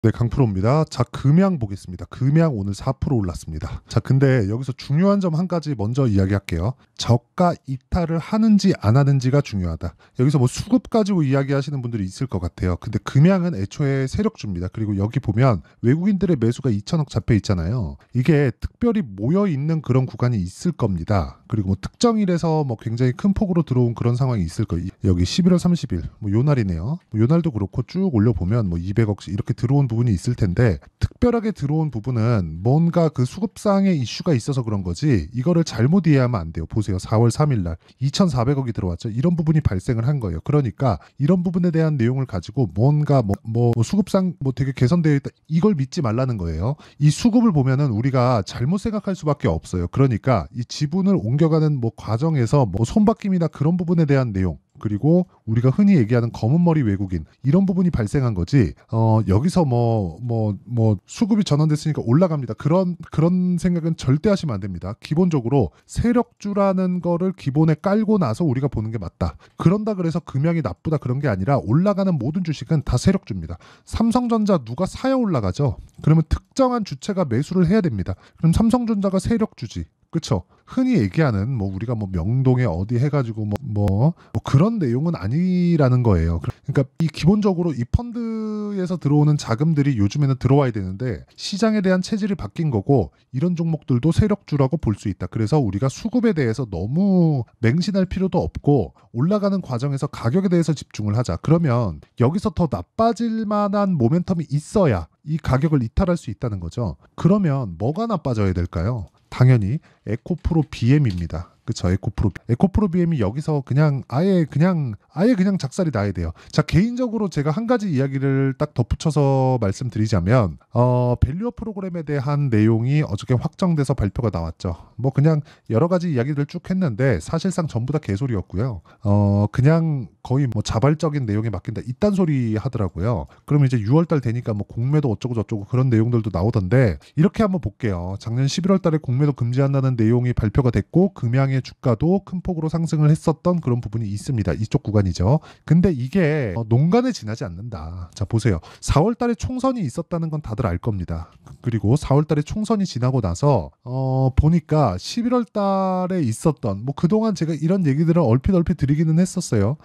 네, 강프로입니다. 자, 금양 보겠습니다. 금양 오늘 4% 올랐습니다. 자, 근데 여기서 중요한 점 한 가지 먼저 이야기할게요. 저가 이탈을 하는지 안 하는지가 중요하다. 여기서 뭐 수급 가지고 이야기하시는 분들이 있을 것 같아요. 근데 금양은 애초에 세력주입니다. 그리고 여기 보면 외국인들의 매수가 2천억 잡혀 있잖아요. 이게 특별히 모여 있는 그런 구간이 있을 겁니다. 그리고 뭐 특정일에서 뭐 굉장히 큰 폭으로 들어온 그런 상황이 있을 거예요. 여기 11월 30일 뭐 요 날이네요. 뭐 요 날도 그렇고 쭉 올려보면 뭐 200억씩 이렇게 들어온 부분이 있을 텐데, 특별하게 들어온 부분은 뭔가 그 수급상의 이슈가 있어서 그런 거지 이거를 잘못 이해하면 안 돼요. 보세요. 4월 3일 날 2,400억이 들어왔죠. 이런 부분이 발생을 한 거예요. 그러니까 이런 부분에 대한 내용을 가지고 뭔가 뭐 수급상 뭐 되게 개선되어 있다, 이걸 믿지 말라는 거예요. 이 수급을 보면은 우리가 잘못 생각할 수밖에 없어요. 그러니까 이 지분을 옮겨가는 뭐 과정에서 뭐 손바뀜이나 그런 부분에 대한 내용, 그리고 우리가 흔히 얘기하는 검은 머리 외국인, 이런 부분이 발생한 거지. 여기서 뭐 수급이 전환됐으니까 올라갑니다, 그런 생각은 절대 하시면 안 됩니다. 기본적으로 세력주라는 거를 기본에 깔고 나서 우리가 보는 게 맞다. 그런다 그래서 금양이 나쁘다 그런 게 아니라 올라가는 모든 주식은 다 세력주입니다. 삼성전자 누가 사야 올라가죠? 그러면 특정한 주체가 매수를 해야 됩니다. 그럼 삼성전자가 세력주지. 그쵸? 흔히 얘기하는 뭐 우리가 뭐 명동에 어디 해가지고 뭐 그런 내용은 아니라는 거예요. 그러니까 이 기본적으로 이 펀드에서 들어오는 자금들이 요즘에는 들어와야 되는데 시장에 대한 체질이 바뀐 거고, 이런 종목들도 세력주라고 볼 수 있다. 그래서 우리가 수급에 대해서 너무 맹신할 필요도 없고 올라가는 과정에서 가격에 대해서 집중을 하자. 그러면 여기서 더 나빠질 만한 모멘텀이 있어야 이 가격을 이탈할 수 있다는 거죠. 그러면 뭐가 나빠져야 될까요? 당연히 에코프로 BM입니다. 그쵸? 에코프로 BM이 여기서 아예 그냥 작살이 나야 돼요. 자, 개인적으로 제가 한 가지 이야기를 딱 덧붙여서 말씀드리자면, 밸류업 프로그램에 대한 내용이 어저께 확정돼서 발표가 나왔죠. 뭐 그냥 여러 가지 이야기를 쭉 했는데 사실상 전부 다 개소리였고요. 그냥 거의 뭐 자발적인 내용에 맡긴다, 이딴 소리 하더라고요. 그럼 이제 6월달 되니까 뭐 공매도 어쩌고 저쩌고 그런 내용들도 나오던데, 이렇게 한번 볼게요. 작년 11월달에 공매도 금지한다는 내용이 발표가 됐고 금양의 주가도 큰 폭으로 상승을 했었던 그런 부분이 있습니다. 이쪽 구간이죠. 근데 이게 농간에 지나지 않는다. 자, 보세요. 4월달에 총선이 있었다는 건 다들 알 겁니다. 그리고 4월달에 총선이 지나고 나서 보니까 11월달에 있었던 뭐 그동안 제가 이런 얘기들을 얼핏 드리기는 했었어요.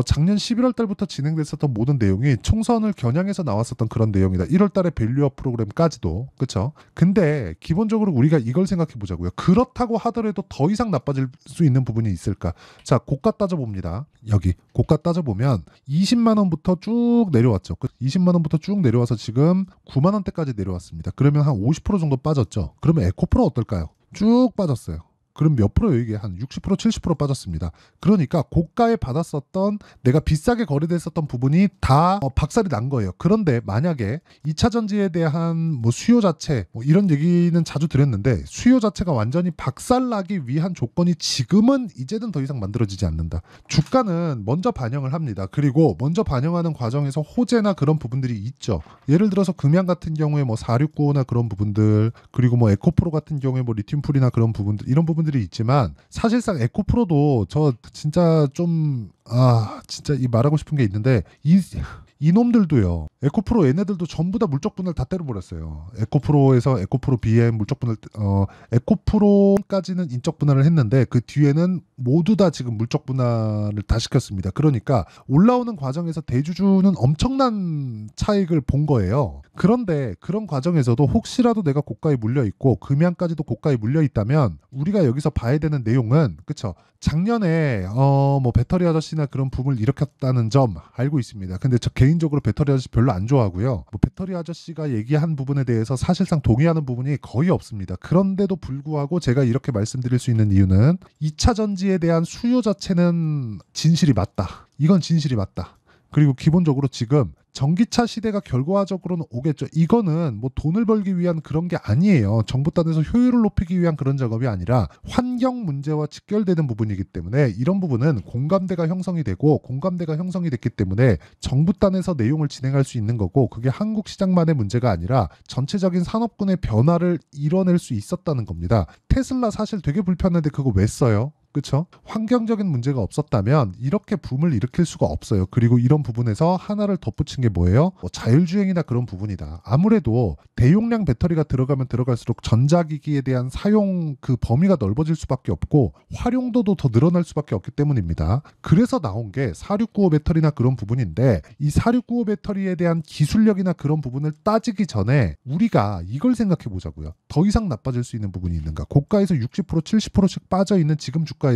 작년 11월달부터 진행됐었던 모든 내용이 총선을 겨냥해서 나왔었던 그런 내용이다. 1월달에 밸류업 프로그램까지도. 그렇죠? 근데 기본적으로 우리가 이걸 생각해 보자고요. 그렇다고 하더라도 더 이상 나빠질 수 있는 부분이 있을까? 자, 고가 따져봅니다. 여기 고가 따져보면 20만 원부터 쭉 내려왔죠. 20만 원부터 쭉 내려와서 지금 9만 원대까지 내려왔습니다. 그러면 한 50% 정도 빠졌죠. 그러면 에코프로 어떨까요? 쭉 빠졌어요. 그럼 몇 프로예요? 이게 한 60%, 70% 빠졌습니다. 그러니까 고가에 받았었던, 내가 비싸게 거래됐었던 부분이 다 박살이 난 거예요. 그런데 만약에 2차 전지에 대한 뭐 수요 자체, 뭐 이런 얘기는 자주 드렸는데, 수요 자체가 완전히 박살나기 위한 조건이 지금은 이제는 더 이상 만들어지지 않는다. 주가는 먼저 반영을 합니다. 그리고 먼저 반영하는 과정에서 호재나 그런 부분들이 있죠. 예를 들어서 금양 같은 경우에 뭐 469나 그런 부분들, 그리고 뭐 에코프로 같은 경우에 뭐 리튬풀이나 그런 부분들, 이런 부분들이 있지만, 사실상 에코프로도 저 진짜 진짜 이 말하고 싶은 게 있는데, 이놈들도요. 에코프로 얘네들도 전부 다 물적 분할 다 때려버렸어요. 에코프로에서 에코프로 BM 물적 분할, 에코프로까지는 인적 분할을 했는데 그 뒤에는 모두 다 지금 물적 분할을 다 시켰습니다. 그러니까 올라오는 과정에서 대주주는 엄청난 차익을 본 거예요. 그런데 그런 과정에서도 혹시라도 내가 고가에 물려 있고 금양까지도 고가에 물려 있다면 우리가 여기서 봐야 되는 내용은, 그쵸? 작년에 뭐 배터리 아저씨나 그런 붐을 일으켰다는 점 알고 있습니다. 근데 저 개인적으로 배터리 아저씨 별로 안 좋아하고요. 뭐 배터리 아저씨가 얘기한 부분에 대해서 사실상 동의하는 부분이 거의 없습니다. 그런데도 불구하고 제가 이렇게 말씀드릴 수 있는 이유는 2차 전지에 대한 수요 자체는 진실이 맞다. 이건 진실이 맞다. 그리고 기본적으로 지금 전기차 시대가 결과적으로는 오겠죠. 이거는 뭐 돈을 벌기 위한 그런 게 아니에요. 정부 단에서 효율을 높이기 위한 그런 작업이 아니라 환경 문제와 직결되는 부분이기 때문에, 이런 부분은 공감대가 형성이 되고, 공감대가 형성이 됐기 때문에 정부 단에서 내용을 진행할 수 있는 거고, 그게 한국 시장만의 문제가 아니라 전체적인 산업군의 변화를 이뤄낼 수 있었다는 겁니다. 테슬라 사실 되게 불편한데 그거 왜 써요? 그쵸? 환경적인 문제가 없었다면 이렇게 붐을 일으킬 수가 없어요. 그리고 이런 부분에서 하나를 덧붙인 게 뭐예요? 뭐 자율주행이나 그런 부분이다. 아무래도 대용량 배터리가 들어가면 들어갈수록 전자기기에 대한 사용 그 범위가 넓어질 수밖에 없고 활용도도 더 늘어날 수밖에 없기 때문입니다. 그래서 나온 게 4695 배터리나 그런 부분인데 이 4695 배터리에 대한 기술력이나 그런 부분을 따지기 전에 우리가 이걸 생각해 보자고요. 더 이상 나빠질 수 있는 부분이 있는가? 고가에서 60% 70%씩 빠져 있는 지금 주가에서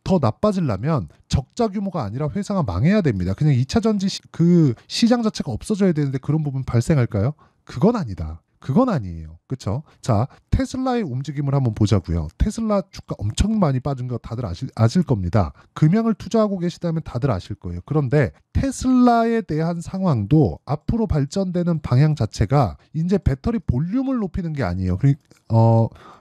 더 나빠지려면 적자 규모가 아니라 회사가 망해야 됩니다. 그냥 2차 전지 그 시장 자체가 없어져야 되는데 그런 부분 발생할까요? 그건 아니다. 그건 아니에요. 그쵸? 자, 테슬라의 움직임을 한번 보자고요. 테슬라 주가 엄청 많이 빠진 거 다들 아실 겁니다. 금양을 투자하고 계시다면 다들 아실 거예요. 그런데 테슬라에 대한 상황도 앞으로 발전되는 방향 자체가 이제 배터리 볼륨을 높이는 게 아니에요.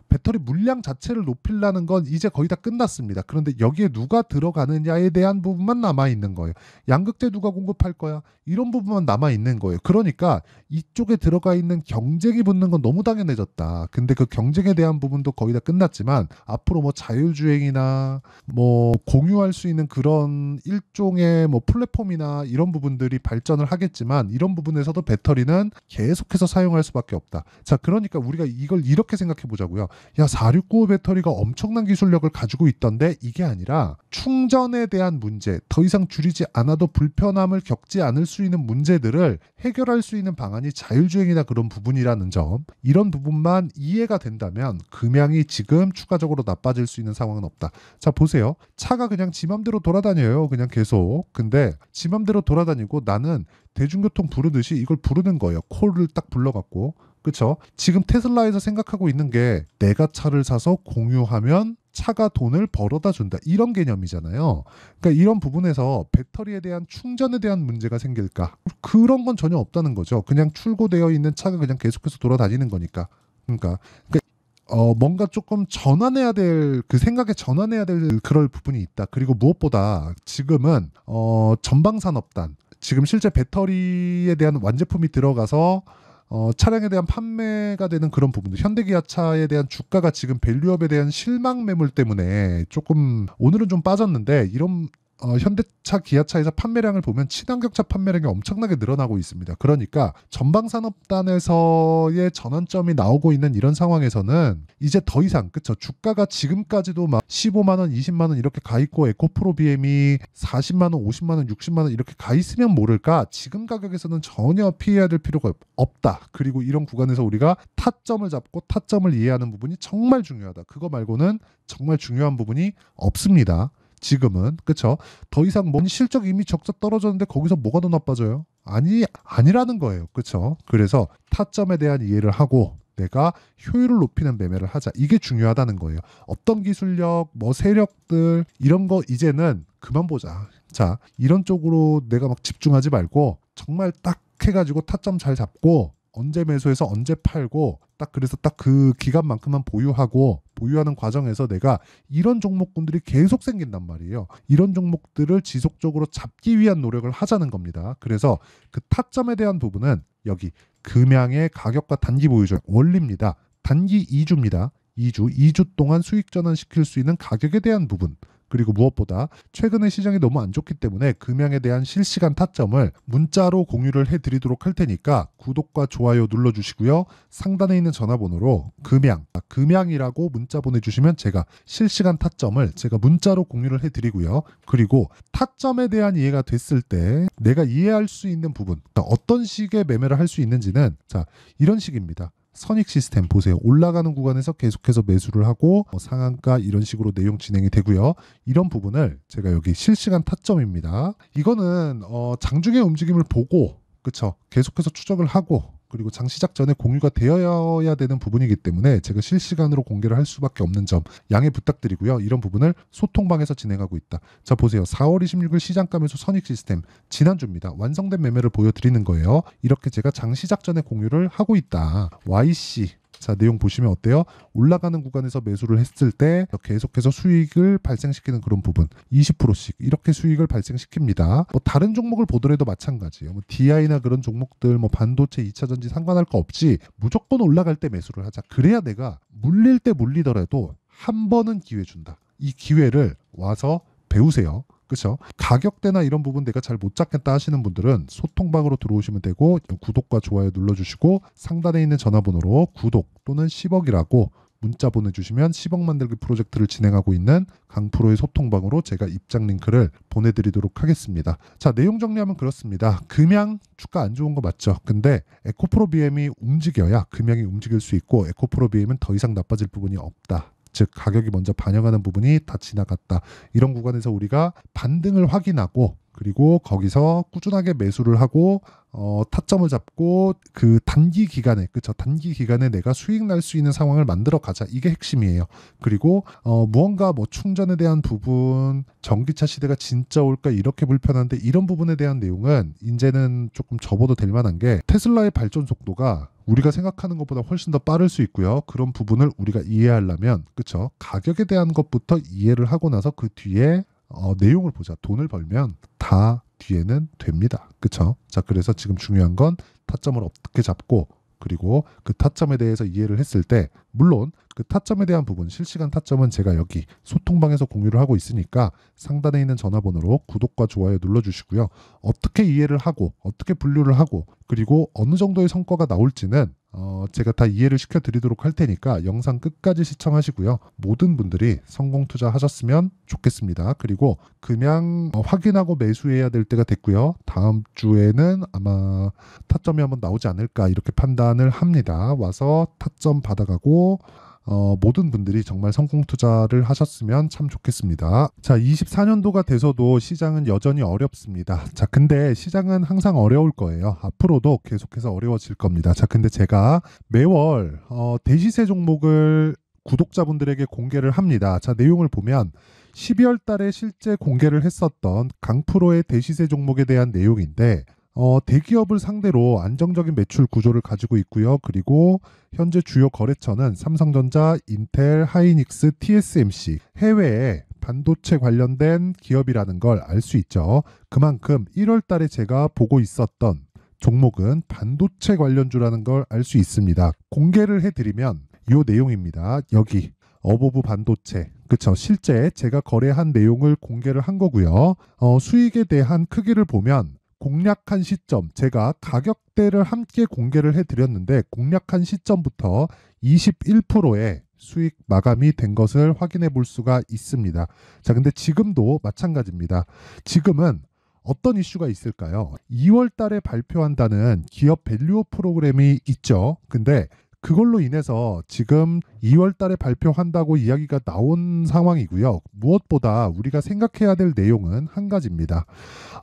배터리 물량 자체를 높이려는 건 이제 거의 다 끝났습니다. 그런데 여기에 누가 들어가느냐에 대한 부분만 남아있는 거예요. 양극재 누가 공급할 거야? 이런 부분만 남아있는 거예요. 그러니까 이쪽에 들어가 있는 경쟁이 붙는 건 너무 당연해졌다. 근데 그 경쟁에 대한 부분도 거의 다 끝났지만 앞으로 뭐 자율주행이나 뭐 공유할 수 있는 그런 일종의 뭐 플랫폼이나 이런 부분들이 발전을 하겠지만 이런 부분에서도 배터리는 계속해서 사용할 수밖에 없다. 자, 그러니까 우리가 이걸 이렇게 생각해 보자고요. 야, 4695 배터리가 엄청난 기술력을 가지고 있던데 이게 아니라 충전에 대한 문제, 더 이상 줄이지 않아도 불편함을 겪지 않을 수 있는 문제들을 해결할 수 있는 방안이 자율주행이나 그런 부분이라는 점, 이런 부분만 이해가 된다면 금양이 지금 추가적으로 나빠질 수 있는 상황은 없다. 자, 보세요. 차가 그냥 지 맘대로 돌아다녀요. 그냥 계속. 근데 지 맘대로 돌아다니고 나는 대중교통 부르듯이 이걸 부르는 거예요. 콜을 딱 불러갖고. 그쵸? 지금 테슬라에서 생각하고 있는 게 내가 차를 사서 공유하면 차가 돈을 벌어다 준다. 이런 개념이잖아요. 그러니까 이런 부분에서 배터리에 대한 충전에 대한 문제가 생길까? 그런 건 전혀 없다는 거죠. 그냥 출고되어 있는 차가 그냥 계속해서 돌아다니는 거니까. 그러니까 뭔가 조금 전환해야 될, 그 생각에 전환해야 될 그럴 부분이 있다. 그리고 무엇보다 지금은 전방산업단, 지금 실제 배터리에 대한 완제품이 들어가서 차량에 대한 판매가 되는 그런 부분들, 현대기아차에 대한 주가가 지금 밸류업에 대한 실망 매물 때문에 조금 오늘은 좀 빠졌는데 이런 현대차, 기아차에서 판매량을 보면 친환경차 판매량이 엄청나게 늘어나고 있습니다. 그러니까 전방산업단에서의 전환점이 나오고 있는 이런 상황에서는 이제 더 이상, 그쵸? 주가가 지금까지도 막 15만 원, 20만 원 이렇게 가 있고 에코프로 BM이 40만 원, 50만 원, 60만 원 이렇게 가 있으면 모를까? 지금 가격에서는 전혀 피해야 될 필요가 없다. 그리고 이런 구간에서 우리가 타점을 잡고 타점을 이해하는 부분이 정말 중요하다. 그거 말고는 정말 중요한 부분이 없습니다. 지금은. 그쵸? 더 이상 뭔 실적 이미 적자 떨어졌는데 거기서 뭐가 더 나빠져요? 아니라는 거예요. 그쵸? 그래서 타점에 대한 이해를 하고 내가 효율을 높이는 매매를 하자. 이게 중요하다는 거예요. 어떤 기술력, 뭐 세력들 이런 거 이제는 그만 보자. 자, 이런 쪽으로 내가 막 집중하지 말고 정말 딱 해가지고 타점 잘 잡고 언제 매수해서 언제 팔고 딱 그래서 딱 그 기간만큼만 보유하는 과정에서 내가 이런 종목군들이 계속 생긴단 말이에요. 이런 종목들을 지속적으로 잡기 위한 노력을 하자는 겁니다. 그래서 그 타점에 대한 부분은 여기 금양의 가격과 단기 보유적 원리입니다. 단기 2주입니다. 2주 동안 수익 전환시킬 수 있는 가격에 대한 부분. 그리고 무엇보다 최근에 시장이 너무 안 좋기 때문에 금양에 대한 실시간 타점을 문자로 공유를 해드리도록 할 테니까 구독과 좋아요 눌러주시고요. 상단에 있는 전화번호로 금양이라고 문자 보내주시면 제가 실시간 타점을 제가 문자로 공유를 해드리고요. 그리고 타점에 대한 이해가 됐을 때 내가 이해할 수 있는 부분, 어떤 식의 매매를 할 수 있는지는 자, 이런 식입니다. 선익 시스템 보세요. 올라가는 구간에서 계속해서 매수를 하고 상한가 이런 식으로 내용 진행이 되고요. 이런 부분을 제가 여기 실시간 타점입니다. 이거는 장중의 움직임을 보고 그쵸? 계속해서 추적을 하고 그리고 장 시작 전에 공유가 되어야 되는 부분이기 때문에 제가 실시간으로 공개를 할 수밖에 없는 점 양해 부탁드리고요. 이런 부분을 소통방에서 진행하고 있다. 자, 보세요. 4월 26일 시장가 매수 선익 시스템 지난주입니다. 완성된 매매를 보여드리는 거예요. 이렇게 제가 장 시작 전에 공유를 하고 있다. YC 자, 내용 보시면 어때요? 올라가는 구간에서 매수를 했을 때 계속해서 수익을 발생시키는 그런 부분 20%씩 이렇게 수익을 발생시킵니다. 뭐 다른 종목을 보더라도 마찬가지예요. 뭐 DI나 그런 종목들 뭐 반도체 2차전지 상관할 거 없이 무조건 올라갈 때 매수를 하자. 그래야 내가 물릴 때 물리더라도 한 번은 기회 준다. 이 기회를 와서 배우세요. 그렇죠? 가격대나 이런 부분 내가 잘 못 잡겠다 하시는 분들은 소통방으로 들어오시면 되고 구독과 좋아요 눌러주시고 상단에 있는 전화번호로 구독 또는 10억이라고 문자 보내주시면 10억 만들기 프로젝트를 진행하고 있는 강프로의 소통방으로 제가 입장 링크를 보내드리도록 하겠습니다. 자, 내용 정리하면 그렇습니다. 금양 주가 안 좋은 거 맞죠? 근데 에코프로 BM이 움직여야 금양이 움직일 수 있고 에코프로 BM은 더 이상 나빠질 부분이 없다. 즉 가격이 먼저 반영하는 부분이 다 지나갔다. 이런 구간에서 우리가 반등을 확인하고 그리고 거기서 꾸준하게 매수를 하고 타점을 잡고 그 단기 기간에 그쵸 단기 기간에 내가 수익 날 수 있는 상황을 만들어 가자. 이게 핵심이에요. 그리고 무언가 뭐 충전에 대한 부분, 전기차 시대가 진짜 올까 이렇게 불편한데 이런 부분에 대한 내용은 이제는 조금 접어도 될 만한 게 테슬라의 발전 속도가 우리가 생각하는 것보다 훨씬 더 빠를 수 있고요. 그런 부분을 우리가 이해하려면 그쵸 가격에 대한 것부터 이해를 하고 나서 그 뒤에 내용을 보자. 돈을 벌면 다 뒤에는 됩니다. 그쵸? 자, 그래서 지금 중요한 건 타점을 어떻게 잡고 그리고 그 타점에 대해서 이해를 했을 때 물론 그 타점에 대한 부분 실시간 타점은 제가 여기 소통방에서 공유를 하고 있으니까 상단에 있는 전화번호로 구독과 좋아요 눌러주시고요. 어떻게 이해를 하고 어떻게 분류를 하고 그리고 어느 정도의 성과가 나올지는 제가 다 이해를 시켜드리도록 할 테니까 영상 끝까지 시청하시고요. 모든 분들이 성공 투자하셨으면 좋겠습니다. 그리고 그냥 확인하고 매수해야 될 때가 됐고요. 다음 주에는 아마 타점이 한번 나오지 않을까 이렇게 판단을 합니다. 와서 타점 받아가고 모든 분들이 정말 성공 투자를 하셨으면 참 좋겠습니다. 자, 24년도가 돼서도 시장은 여전히 어렵습니다. 자, 근데 시장은 항상 어려울 거예요. 앞으로도 계속해서 어려워질 겁니다. 자, 근데 제가 매월 대시세 종목을 구독자분들에게 공개를 합니다. 자, 내용을 보면 12월 달에 실제 공개를 했었던 강프로의 대시세 종목에 대한 내용인데 대기업을 상대로 안정적인 매출 구조를 가지고 있고요. 그리고 현재 주요 거래처는 삼성전자, 인텔, 하이닉스, TSMC, 해외에 반도체 관련된 기업이라는 걸 알 수 있죠. 그만큼 1월 달에 제가 보고 있었던 종목은 반도체 관련주라는 걸 알 수 있습니다. 공개를 해드리면 이 내용입니다. 여기 어보브 반도체 그쵸 실제 제가 거래한 내용을 공개를 한 거고요. 수익에 대한 크기를 보면 공략한 시점 제가 가격대를 함께 공개를 해드렸는데 공략한 시점부터 21%의 수익 마감이 된 것을 확인해 볼 수가 있습니다. 자, 근데 지금도 마찬가지입니다. 지금은 어떤 이슈가 있을까요? 2월 달에 발표한다는 기업 밸류업 프로그램이 있죠. 근데 그걸로 인해서 지금 2월 달에 발표한다고 이야기가 나온 상황이고요. 무엇보다 우리가 생각해야 될 내용은 한 가지입니다.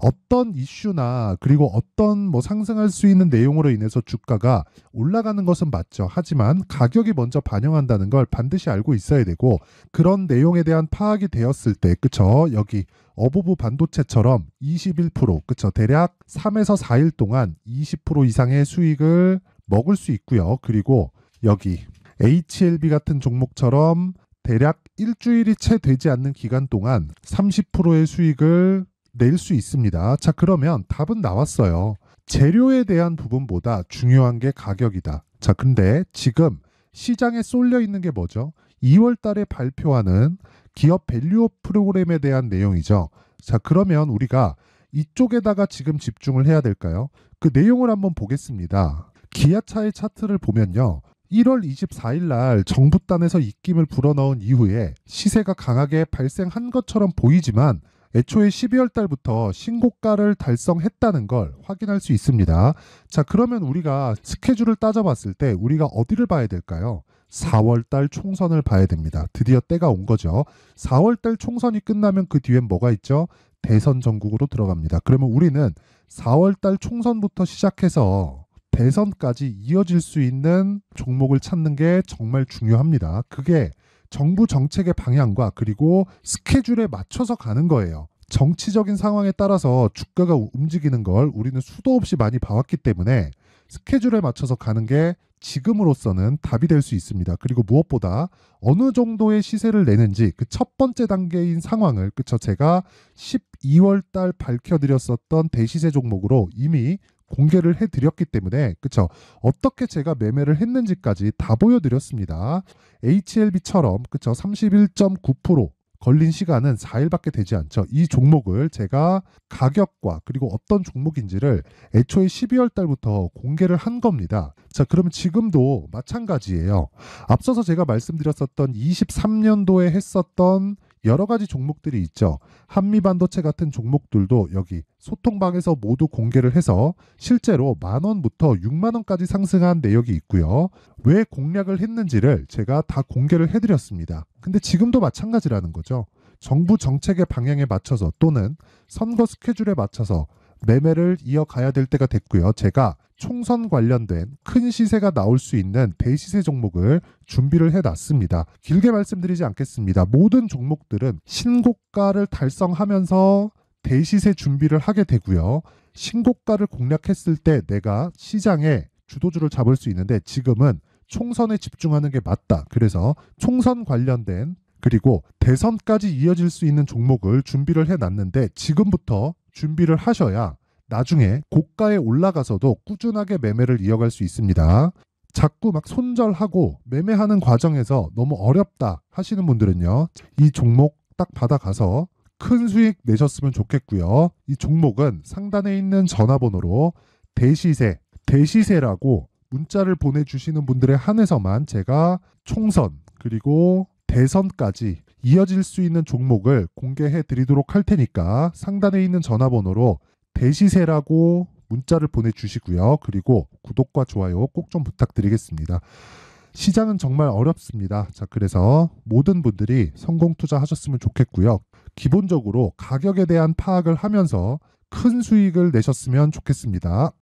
어떤 이슈나 그리고 어떤 뭐 상승할 수 있는 내용으로 인해서 주가가 올라가는 것은 맞죠. 하지만 가격이 먼저 반영한다는 걸 반드시 알고 있어야 되고 그런 내용에 대한 파악이 되었을 때 그쵸? 여기 어보브 반도체처럼 21% 그쵸? 대략 3에서 4일 동안 20% 이상의 수익을 먹을 수 있고요. 그리고 여기 HLB 같은 종목처럼 대략 일주일이 채 되지 않는 기간 동안 30%의 수익을 낼 수 있습니다. 자, 그러면 답은 나왔어요. 재료에 대한 부분보다 중요한 게 가격이다. 자, 근데 지금 시장에 쏠려 있는 게 뭐죠? 2월 달에 발표하는 기업 밸류업 프로그램에 대한 내용이죠. 자, 그러면 우리가 이쪽에다가 지금 집중을 해야 될까요? 그 내용을 한번 보겠습니다. 기아차의 차트를 보면요. 1월 24일 날 정부단에서 입김을 불어넣은 이후에 시세가 강하게 발생한 것처럼 보이지만 애초에 12월 달부터 신고가를 달성했다는 걸 확인할 수 있습니다. 자, 그러면 우리가 스케줄을 따져봤을 때 우리가 어디를 봐야 될까요? 4월 달 총선을 봐야 됩니다. 드디어 때가 온 거죠. 4월 달 총선이 끝나면 그 뒤엔 뭐가 있죠? 대선 전국으로 들어갑니다. 그러면 우리는 4월 달 총선부터 시작해서 대선까지 이어질 수 있는 종목을 찾는 게 정말 중요합니다. 그게 정부 정책의 방향과 그리고 스케줄에 맞춰서 가는 거예요. 정치적인 상황에 따라서 주가가 움직이는 걸 우리는 수도 없이 많이 봐왔기 때문에 스케줄에 맞춰서 가는 게 지금으로서는 답이 될 수 있습니다. 그리고 무엇보다 어느 정도의 시세를 내는지 그 첫 번째 단계인 상황을 그쵸 제가 12월 달 밝혀드렸었던 대시세 종목으로 이미 공개를 해드렸기 때문에 그쵸 어떻게 제가 매매를 했는지까지 다 보여드렸습니다. HLB처럼 그쵸 31.9% 걸린 시간은 4일밖에 되지 않죠. 이 종목을 제가 가격과 그리고 어떤 종목인지를 애초에 12월 달부터 공개를 한 겁니다. 자, 그러면 지금도 마찬가지예요. 앞서서 제가 말씀드렸었던 23년도에 했었던 여러 가지 종목들이 있죠. 한미반도체 같은 종목들도 여기 소통방에서 모두 공개를 해서 실제로 10,000원부터 60,000원까지 상승한 내역이 있고요. 왜 공략을 했는지를 제가 다 공개를 해드렸습니다. 근데 지금도 마찬가지라는 거죠. 정부 정책의 방향에 맞춰서 또는 선거 스케줄에 맞춰서 매매를 이어가야 될 때가 됐고요. 제가 총선 관련된 큰 시세가 나올 수 있는 대시세 종목을 준비를 해놨습니다. 길게 말씀드리지 않겠습니다. 모든 종목들은 신고가를 달성하면서 대시세 준비를 하게 되고요. 신고가를 공략했을 때 내가 시장에 주도주를 잡을 수 있는데 지금은 총선에 집중하는 게 맞다. 그래서 총선 관련된 그리고 대선까지 이어질 수 있는 종목을 준비를 해놨는데 지금부터 준비를 하셔야 나중에 고가에 올라가서도 꾸준하게 매매를 이어갈 수 있습니다. 자꾸 막 손절하고 매매하는 과정에서 너무 어렵다 하시는 분들은요. 이 종목 딱 받아가서 큰 수익 내셨으면 좋겠고요. 이 종목은 상단에 있는 전화번호로 대시세라고 문자를 보내주시는 분들에 한해서만 제가 총선 그리고 대선까지 이어질 수 있는 종목을 공개해 드리도록 할 테니까 상단에 있는 전화번호로 대시세라고 문자를 보내주시고요. 그리고 구독과 좋아요 꼭 좀 부탁드리겠습니다. 시장은 정말 어렵습니다. 자, 그래서 모든 분들이 성공 투자하셨으면 좋겠고요. 기본적으로 가격에 대한 파악을 하면서 큰 수익을 내셨으면 좋겠습니다.